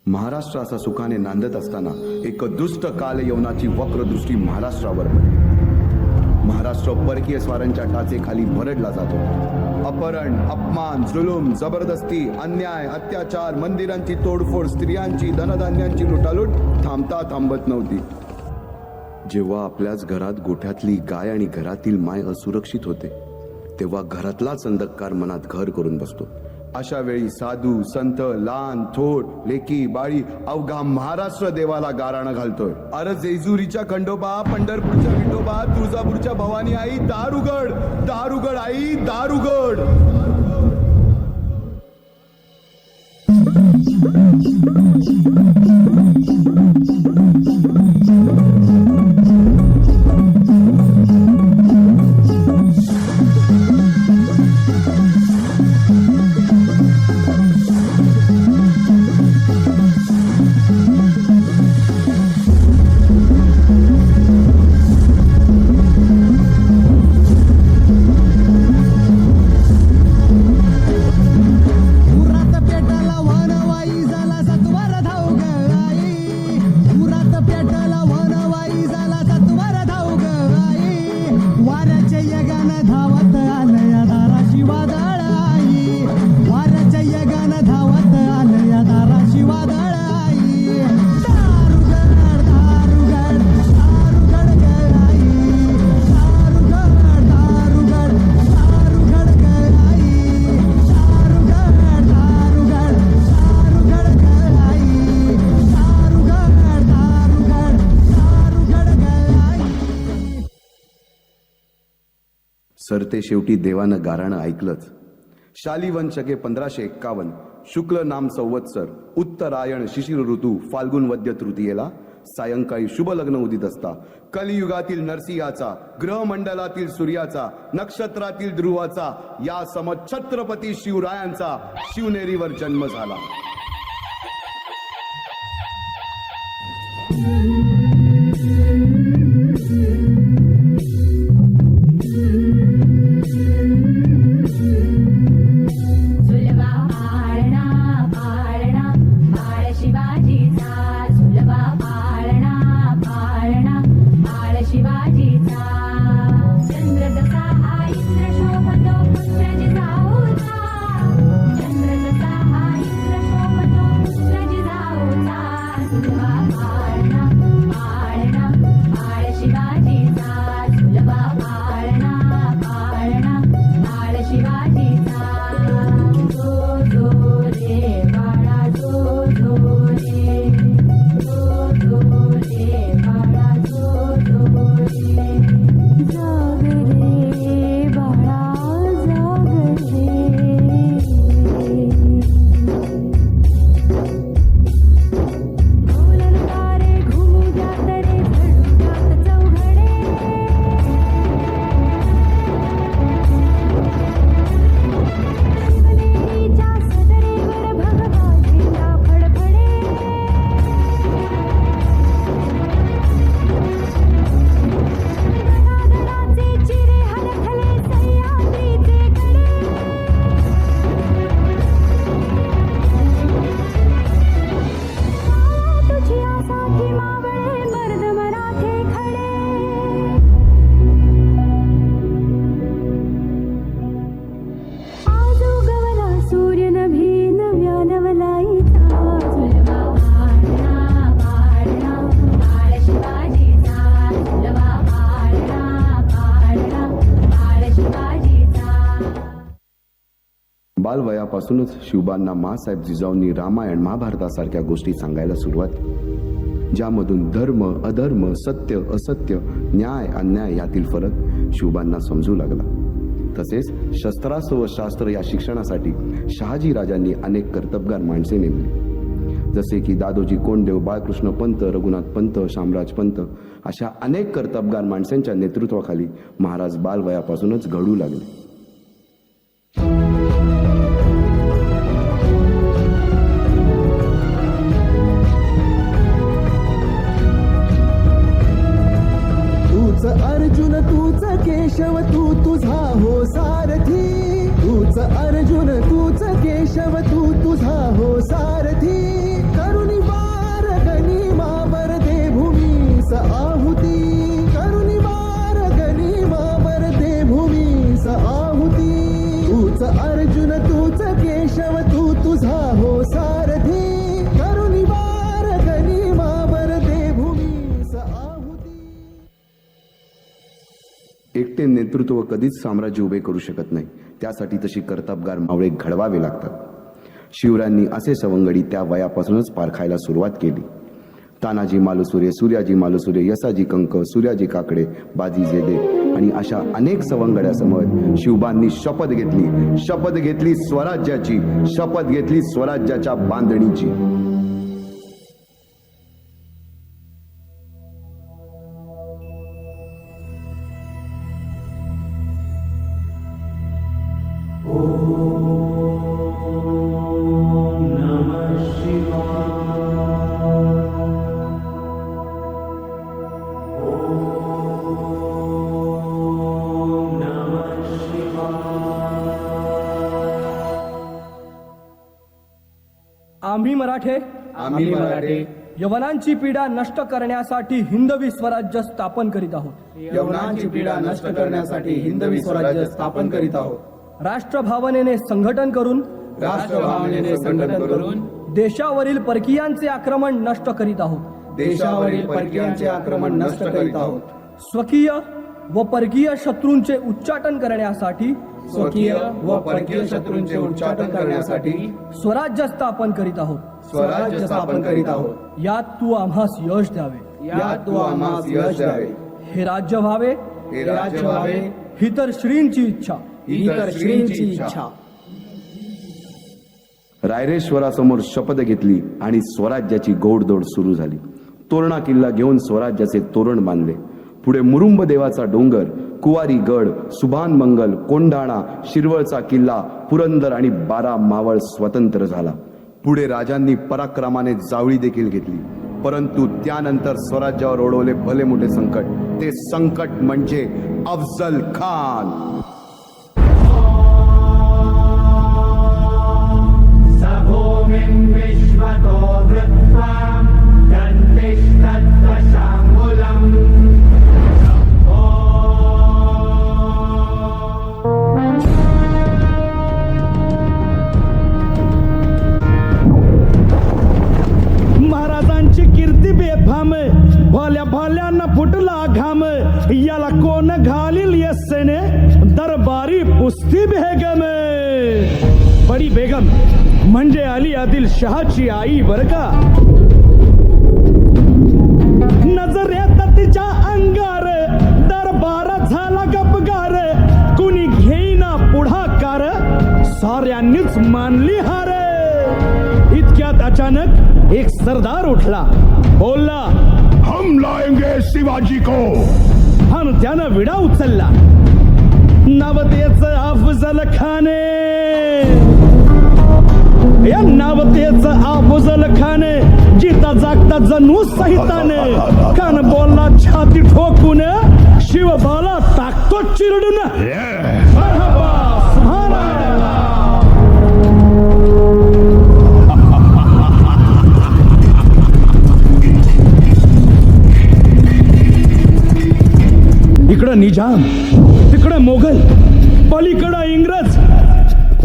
महाराष्ट्र असा सुखाने नांदत असताना एक दुष्ट कालयवनाची वक्रदृष्टी महाराष्ट्रावर पडली. महाराष्ट्र परकीय स्वारांच्या टाचेखाली भरडला जातो. अपहरण, अपमान, जुलूम, जबरदस्ती, अन्याय, अत्याचार, मंदिरांची तोडफोड, स्त्रियांची, धनधान्यांची लुटालूट थांबत नव्हती. जेव्हा आपल्याच घरात गोठ्यातली गाय आणि घरातील माय असुरक्षित होते, तेव्हा घरातलाच अंधकार मनात घर करून बसतो. अशा वेळी साधू, संत, लहान, थोर, लेकी, बाळी अवघा महाराष्ट्र देवाला गाराणं घालतोय. अरे जेजुरीच्या खंडोबा, पंढरपूरच्या विठोबा, तुळजापूरच्या भवानी आई, दार उघड, दार उघड आई, दार उघड. सरते शेवटी देवानं गाराणं ऐकलंच. शालिवन शके 1551 शुक्ल नाम संवत्सर उत्तरायण शिशिर ऋतू फाल्गुन वद्य तृतीयेला सायंकाळी शुभ लग्न उदित असता कलियुगातील नरसिंहाचा, ग्रहमंडलातील सूर्याचा, नक्षत्रातील ध्रुवाचा, या समछत्रपती शिवरायांचा शिवनेरीवर जन्म झाला. बालवयापासूनच शिवबांना माँसाहेब जिजाऊंनी रामायण महाभारतासारख्या गोष्टी सांगायला सुरुवात केली, ज्यामधून धर्म अधर्म, सत्य असत्य, न्याय अन्याय यातील फरक शिवबांना समजू लागला. तसेच शस्त्रास्त्र व शास्त्र या शिक्षणासाठी शहाजी राजांनी अनेक कर्तबगार माणसे नेमली, जसे की दादोजी कोंडदेव, बाळकृष्ण पंत, रघुनाथ पंत, शामराज पंत अशा अनेक कर्तबगार माणसांच्या नेतृत्वाखाली महाराज बालवयापासूनच घडू लागले. तूच अर्जुन तूच केशव तू तुझा हो सारथी तूच अर्जुन तूच केशव तू तुझा हो सारथी करुणी बार गनिमावर दे भूमीस आहुती करुणी बार गनिमावर दे भूमीस आहुती तूच अर्जुन तूच केशव तू तुझा हो सारथी करुणी बार गनिमावर दे भूमीस आहुती. एकटे नेतृत्व कधीच साम्राज्य उभे करू शकत नाही. त्यासाठी तशी कर्तबगार मावळे घडवावे लागतात. शिवरायांनी असे सवंगडी त्या वयापासूनच पारखायला सुरुवात केली. तानाजी मालुसुरे, सूर्याजी मालुसुरे, यसाजी कंक, सूर्याजी काकडे, बाजी जेदे आणि अशा अनेक सवंगड्यासमोर शिवबांनी शपथ घेतली स्वराज्याची, शपथ घेतली स्वराज्याच्या बांधणीची. आम्ही मराठे यवनांची पीडा नष्ट करण्यासाठी हिंदवी स्वराज्य स्थापन करीत आहोत. यवनांची पीडा नष्ट करण्यासाठी हिंदवी स्वराज्य स्थापन करीत आहोत. राष्ट्रभावनेने संघटन करून देशावरील परकीयांचे आक्रमण नष्ट करीत आहोत. देशावरील परकीयांचे आक्रमण नष्ट करीत आहोत. स्वकीय व परकीय शत्रूंचे उच्चाटन करण्यासाठी स्वकीय व परकीय शत्रूंचे उच्चाटन करण्यासाठी स्वराज्य स्थापन करीत आहोत. स्वराज्य स्थापन करीत आहोत. यात तू आम्हास यश द्यावे. यात तू आम्हास यश द्यावे. हे राज्य व्हावे. हे राज्य व्हावे. ही तर श्रींची इच्छा. ही तर श्रींची इच्छा. रायरेश्वरासमोर शपथ घेतली आणि स्वराज्याची गोडदोड सुरू झाली. तोरणा किल्ला घेऊन स्वराज्याचे तोरण बांधले. पुढे मुरुंब देवाचा डोंगर, कुवारी गड, सुभान मंगल, कोंढाणा, शिरवळचा किल्ला, पुरंदर आणि 12 मावळ स्वतंत्र झाला. पुढे राजांनी पराक्रमाने जावळी देखील घेतली. परंतु त्यानंतर स्वराज्यावर ओढवले भले मोठे संकट. ते संकट म्हणजे अफजल खान. महाराजांची कीर्ती बेफाम, भल्या भल्यांना फुटला घाम, याला कोण घालील यस्सेने दरबारी पुस्ती बेगम. बडी बेगम म्हणजे अली आदिल शहाची आई बर का. नजरेत तिच्या अंगार दरबार झाला गपगार, कुणी घेईना पुढाकार, साऱ्यांनीच मानली हार. इतक्यात अचानक एक सरदार उठला, बोलला, हम लाएंगे शिवाजी को. आणि त्यानं विडा उचलला. नवतेच अफजल खाने, या नवतेच अफजल खाने, जिता जागता जणू सहिताने. कान बोलला छाती ठोकून, शिवबाला टाकतो चिरडून. मरहबा, सुभानअल्लाह. इकडं निजाम, तिकडं मोगल, पलीकडं इंग्रज.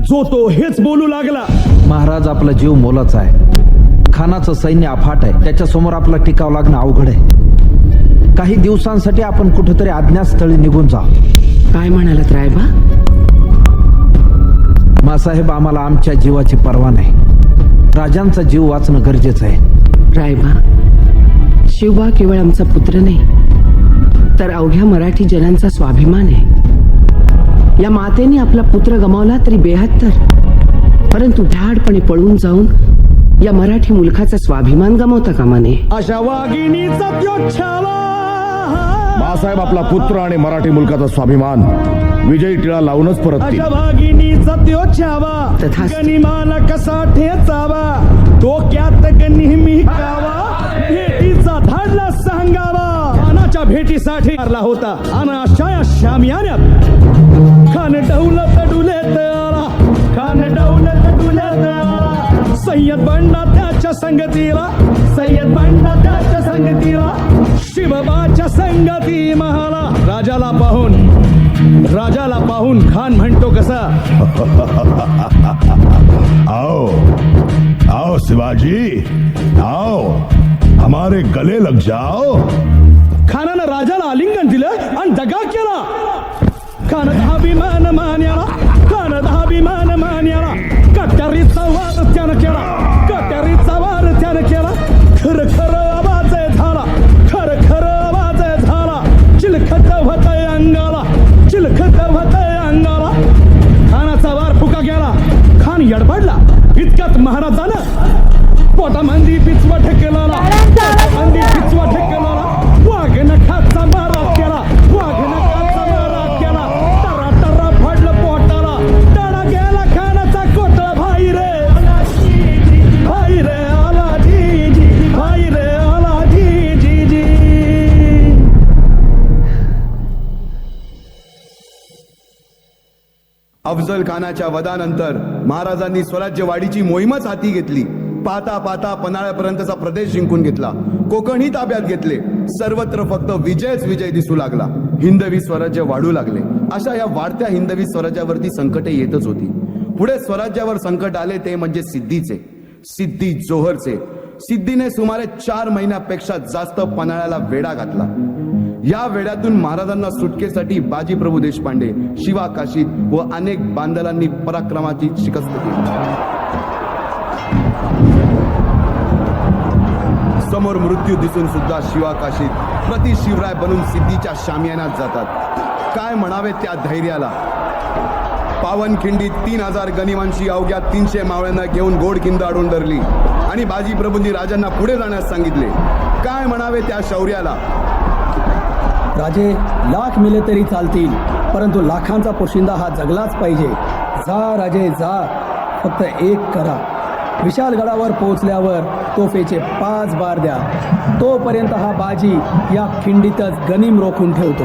जो तो हेच बोलू लागला. महाराज, आपला जीव मोलाचा आहे. खानाचं सैन्य अफाट आहे. त्याच्यासमोर आपला टिकाव लागणं अवघड आहे. काही दिवसांसाठी आपण कुठेतरी अज्ञातस्थळी निघून जा. काय म्हणालात रायबा? मासाहेब, आम्हाला आमच्या जीवाची पर्वा नाही. राजांचा जीव वाचणं गरजेचं आहे. रायबा, शिवबा केवळ आमचा पुत्र नाही, तर अवघ्या मराठी जनांचा स्वाभिमान आहे. या मातेने आपला पुत्र गमावला तरी 72, परंतु धाडपणे पळून जाऊन या मराठी मुलखाचा स्वाभिमान गमावता कामा नये. अशा वाघिणीचा त्यो छावा. बाळासाहेब आपला पुत्र आणि मराठी मुलकाचा स्वाभिमान विजयी टिळा लावूनच परत अशा वाघिणीचा त्यो छावा. तथास्तु. गनिमाला कसा ठेचावा, डोक्यात नेहमी कावा, भेटीचा धाडला सांगावा. खानाच्या भेटीसाठी आला होता आणि अशा या शामियान्यात खान डौलत डुलेत आला, खान डौलत डुलेत आला. सय्यद बंडा त्याच्या संगतीला, सय्यद बंडा त्याच्या संगतीला, शिवबाच्या संगती महाला. राजाला पाहून खान म्हणतो कसा, आओ आओ शिवाजी, आओ हमारे गले लग जाओ. खानानं राजाला आलिंगन दिलं आणि दगा केला. खानात अभिमान मान्याला, खानात अभिमान मान्याला. कट्यारीचा वार त्यानं केला, कट्यारीचा वार त्यानं केला. खर खर आवाज झाला, खर खर आवाज झाला. चिलखत होतय अंगाला, चिलखत होतय अंगाला. खानाचा वार फुका गेला. खान यडबडला. इतक्यात महाराजानं पोटामंदी पिचवा ठेकेला, पोटामंदी पिचवा ठेकेला. वाघ नखाचा मारा केला, वाघ नखाचा मारा केला. टरा टरा फडलं पोटाला, टळा गेला खानाचा कोटळा. भाई रे भाई रे आला जी जी, भाई रे आला जी जी जी. अफजल खानाच्या वधानंतर महाराजांनी स्वराज्यवाढीची मोहीमच हाती घेतली. पाहता पाहता पन्हाळ्यापर्यंतचा प्रदेश जिंकून घेतला, कोकणही ताब्यात घेतले. सर्वत्र फक्त विजयच विजय दिसू लागला. हिंदवी स्वराज्य वाढू लागले. अशा या वाढत्या हिंदवी स्वराज्यावरती संकटे येतच होती. पुढे स्वराज्यावर संकट आले ते म्हणजे सिद्धीचे, सिद्धी जोहरचे. सिद्धीने सुमारे 4 महिन्यापेक्षा जास्त पन्हाळ्याला वेढा घातला. या वेड्यातून महाराजांना सुटकेसाठी बाजीप्रभू देशपांडे, शिवा काशीद व अनेक बांदलांनी पराक्रमाची शिकस्त केली. समोर मृत्यू दिसून सुद्धा शिवा काशीद प्रति शिवराय बनून सिद्धीच्या शामियानात जातात. काय म्हणावे त्या धैर्याला. पावनखिंडीत 3000 गनिमांशी अवघ्या 300 मावळ्यांना घेऊन गोडखिंड अडून धरली आणि बाजीप्रभूंनी राजांना पुढे जाण्यास सांगितले. काय म्हणावे त्या शौर्याला. राजे लाख मेले तरी चालतील, परंतु लाखांचा पोशिंदा हा जगलाच पाहिजे. जा राजे जा, फक्त एक करा. विशालगडावर पोहोचल्यावर तोफेचे 5 बार द्या. तोपर्यंत हा बाजी या खिंडीतच गनीम रोखून ठेवतो.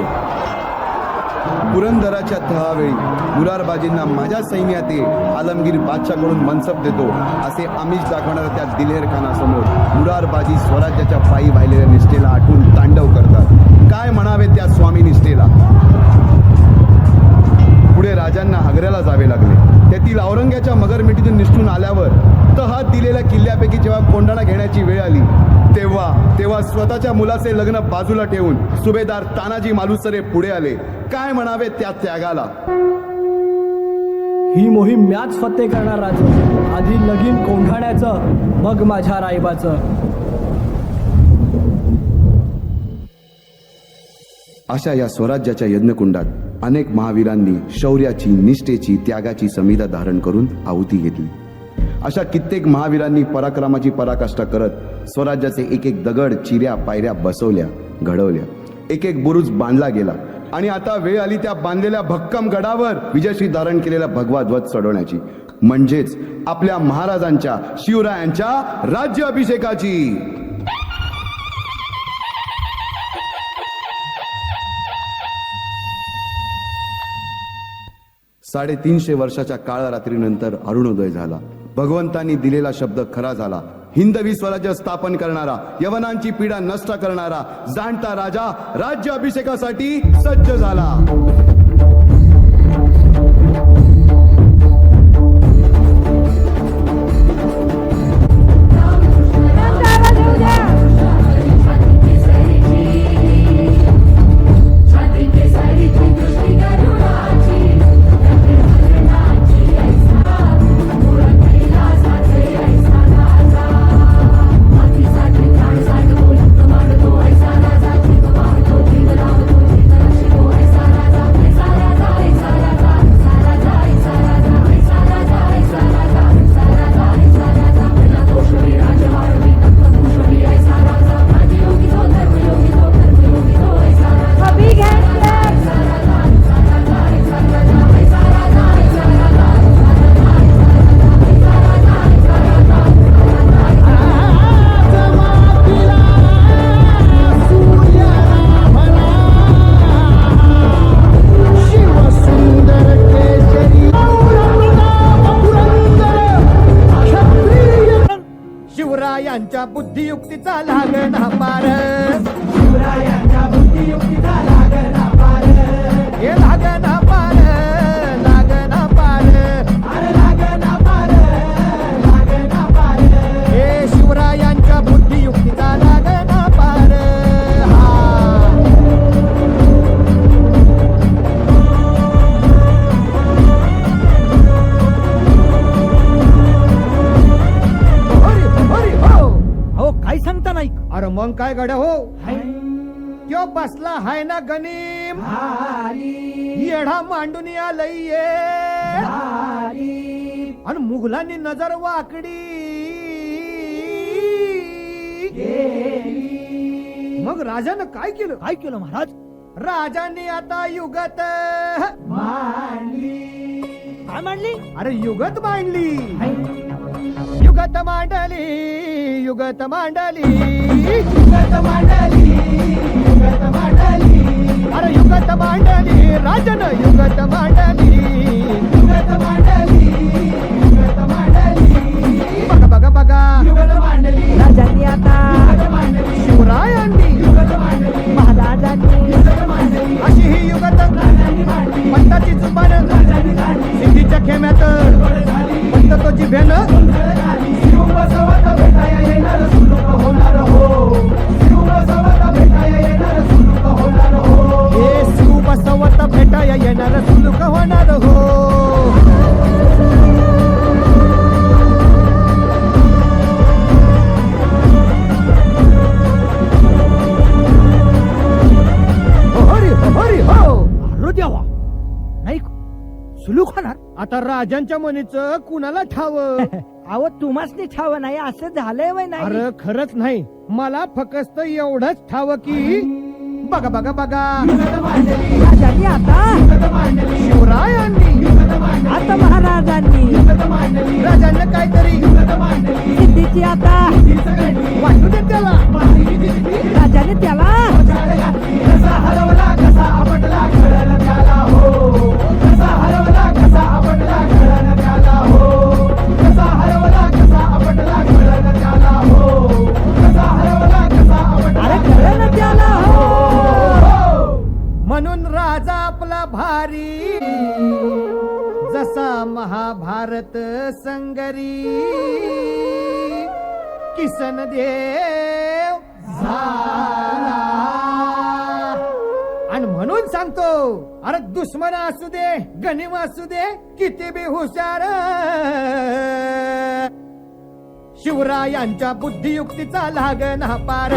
पुरंदराच्या तहावेळी मुरारबाजींना माझ्या सैन्यात आलमगीर बादशाहकडून मनसब देतो असे आमिष दाखवणाऱ्या त्या दिलेर खानासमोर मुरारबाजी स्वराज्याच्या पायी वाहिलेल्या निष्ठेला आठवून तांडव करतात. काय म्हणावे त्या स्वामी निष्ठेला. पुढे राजांना आग्र्याला जावे लागले. तेथील औरंग्याच्या मगरमिठीतून निष्ठून आल्यावर तहात दिलेल्या किल्ल्यापैकी जेव्हा कोंडाणा घेण्याची वेळ आली तेव्हा स्वतःच्या मुलाचे लग्न बाजूला ठेवून सुभेदार तानाजी मालुसरे पुढे आले. काय म्हणावे त्या त्यागाला. ही मोहीम मॅच फत्ते करणार राजे. आधी लगीन कोंढाण्याचं, मग माझ्या रायबाचं. अशा या स्वराज्याच्या यज्ञकुंडात अनेक महावीरांनी शौर्याची, निष्ठेची, त्यागाची समिधा धारण करून आहुती घेतली. अशा कित्येक महावीरांनी पराक्रमाची पराकाष्ठा करत स्वराज्याचे एक एक दगड, चिऱ्या, पायऱ्या बसवल्या, घडवल्या. एक एक बुरुज बांधला गेला आणि आता वेळ आली त्या बांधलेल्या भक्कम गडावर विजयश्री धारण केलेला भगवा ध्वज चढवण्याची, म्हणजेच आपल्या महाराजांच्या, शिवरायांच्या राज्य अभिषेकाची. 350 वर्षाच्या काळरात्रीनंतर अरुणोदय झाला. भगवंतांनी दिलेला शब्द खरा झाला. हिंदवी स्वराज्य स्थापन करणारा, यवनांची पीडा नष्ट करणारा जाणता राजा राज्य अभिषेकासाठी सज्ज झाला. शिवरायांच्या बुद्धियुक्तीचा लागना पार हे लागना पार हे शिवरायांच्या बुद्धियुक्तीचा लागना पार अहो काय सांगता नाही अरे मग काय गड्या हो त्यो बसला हाय ना गनीम येढा मांडून आलय आणि मुघलांनी नजर वाकडी मग राजानं काय केलं महाराज राजांनी आता युगत काय मांडली अरे युगत मांडली युगत मांडली युगत मांडली अरे युगत मांडली राजन युगत मांडली बघा बघा बघा राजांनी आता शिवरायांनी महाराजांनी अशी ही युगत पंताची जुबान सिद्धीच्या खेम्यात पंत तो जिभेन हे शिव बसवत भेटाया येणार सुलूक होणार हो हरी हरी हो अरे देवा नाही सुलूक होणार आता राजांच्या मनीचं कुणाला ठाव अहो तुम्हासनी ठाव नाही असं झालंय वय नाही अरे खरंच नाही मला फक्त एवढंच ठाव की बघा बघा बघा राजांनी आता शिवरायांनी आता महाराजांनी राजांना काहीतरी सिद्धीची आता वाटू दे त्याला राजाने त्याला अरे कळलं ना त्याला हो म्हणून राजा आपला भारी जसा महाभारत संगरी किसन देव झाला आणि म्हणून सांगतो अरे दुश्मन असू दे गनिम असू दे किती बी हुशार शिवरायांच्या बुद्धियुक्तीचा लागना पार